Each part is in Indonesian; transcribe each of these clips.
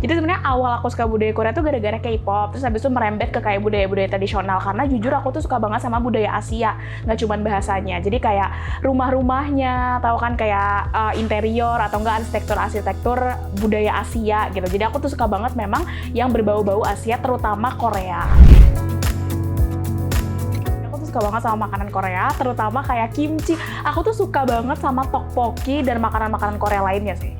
Jadi sebenarnya awal aku suka budaya Korea tuh gara-gara K-pop, terus habis itu merembet ke kayak budaya-budaya tradisional, karena jujur aku tuh suka banget sama budaya Asia, nggak cuman bahasanya. Jadi kayak rumah-rumahnya, tahu kan kayak interior atau enggak arsitektur budaya Asia gitu. Jadi aku tuh suka banget memang yang berbau-bau Asia, terutama Korea. Suka banget sama makanan Korea, terutama kayak kimchi. Aku tuh suka banget sama tteokbokki dan makanan-makanan Korea lainnya sih.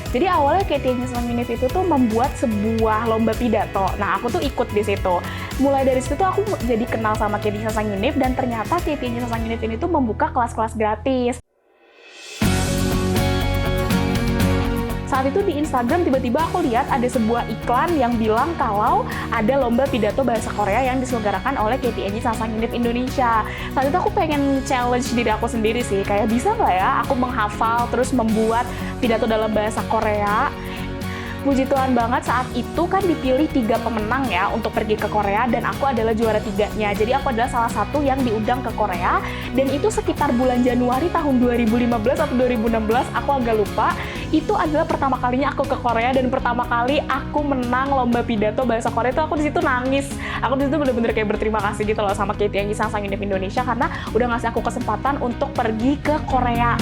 Jadi awalnya KT Unif itu tuh membuat sebuah lomba pidato. Nah, aku tuh ikut di situ. Mulai dari situ tuh aku jadi kenal sama KT Unif, dan ternyata KT Unif ini tuh membuka kelas-kelas gratis. Saat itu di Instagram tiba-tiba aku lihat ada sebuah iklan yang bilang kalau ada lomba pidato bahasa Korea yang diselenggarakan oleh KT Unif Indonesia. Saat itu aku pengen challenge diri aku sendiri sih, kayak bisa nggak ya aku menghafal terus membuat pidato dalam bahasa Korea. Puji Tuhan banget saat itu kan dipilih 3 pemenang ya untuk pergi ke Korea, dan aku adalah juara 3-nya. Jadi aku adalah salah satu yang diundang ke Korea, dan itu sekitar bulan Januari tahun 2015 atau 2016, aku agak lupa. Itu adalah pertama kalinya aku ke Korea, dan pertama kali aku menang lomba pidato bahasa Korea. Itu aku di situ nangis. Aku di situ bener-bener kayak berterima kasih gitu loh sama KT Unif Indonesia karena udah ngasih aku kesempatan untuk pergi ke Korea.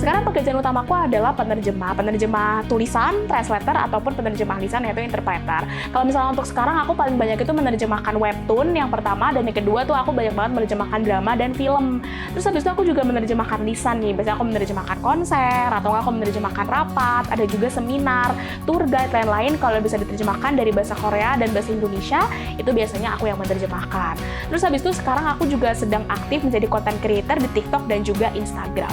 Sekarang pekerjaan utamaku adalah penerjemah tulisan, translator, ataupun penerjemah lisan, yaitu interpreter. Kalau misalnya untuk sekarang aku paling banyak itu menerjemahkan webtoon yang pertama, dan yang kedua tuh aku banyak banget menerjemahkan drama dan film. Terus habis itu aku juga menerjemahkan lisan nih, biasanya aku menerjemahkan konser, atau aku menerjemahkan rapat, ada juga seminar, tour guide, lain-lain. Kalau bisa diterjemahkan dari bahasa Korea dan bahasa Indonesia, itu biasanya aku yang menerjemahkan. Terus habis itu sekarang aku juga sedang aktif menjadi content creator di TikTok dan juga Instagram.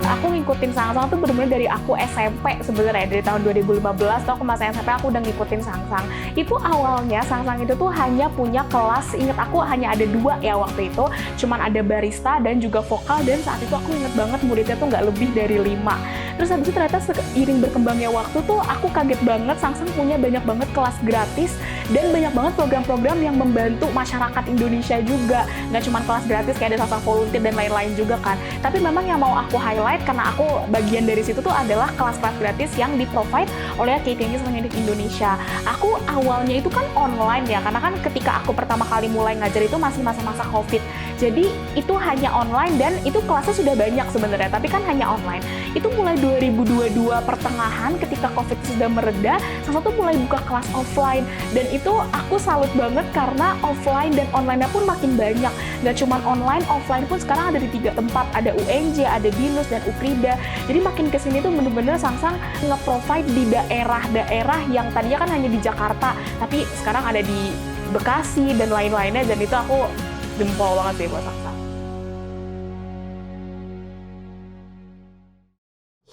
Aku ngikutin Sangsang tuh bener-bener dari aku SMP sebenarnya, dari tahun 2015 tuh aku masa SMP aku udah ngikutin Sangsang. Itu awalnya Sangsang itu tuh hanya punya kelas, inget aku hanya ada 2 ya waktu itu, cuman ada barista dan juga vokal, dan saat itu aku inget banget muridnya tuh nggak lebih dari 5. Terus habis itu ternyata seiring berkembangnya waktu tuh aku kaget banget Sangsang punya banyak banget kelas gratis dan banyak banget program-program yang membantu masyarakat Indonesia juga. Nggak cuma kelas gratis kayak ada Sangsang volunteer dan lain-lain juga kan. Tapi memang yang mau aku highlight karena aku bagian dari situ tuh adalah kelas-kelas gratis yang di-provide oleh KT Unif Indonesia. Aku awalnya itu kan online ya, karena kan ketika aku pertama kali mulai ngajar itu masih masa-masa COVID. Jadi itu hanya online dan itu kelasnya sudah banyak sebenarnya, tapi kan hanya online. Itu mulai 2022 pertengahan ketika COVID sudah mereda, Sangsang tuh mulai buka kelas offline, dan itu aku salut banget karena offline dan online-nya pun makin banyak. Nggak cuma online, offline pun sekarang ada di 3 tempat, ada UNJ, ada BINUS, dan UPRIDA. Jadi makin kesini tuh bener-bener Sangsang nge-provide di daerah-daerah yang tadinya kan hanya di Jakarta, tapi sekarang ada di Bekasi dan lain-lainnya, dan itu aku jempol banget sih buat Sangsang.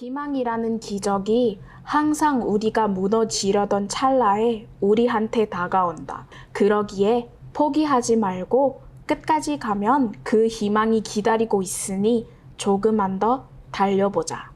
희망이라는 기적이 항상 우리가 무너지려던 찰나에 우리한테 다가온다. 그러기에 포기하지 말고 끝까지 가면 그 희망이 기다리고 있으니 조금만 더 달려보자.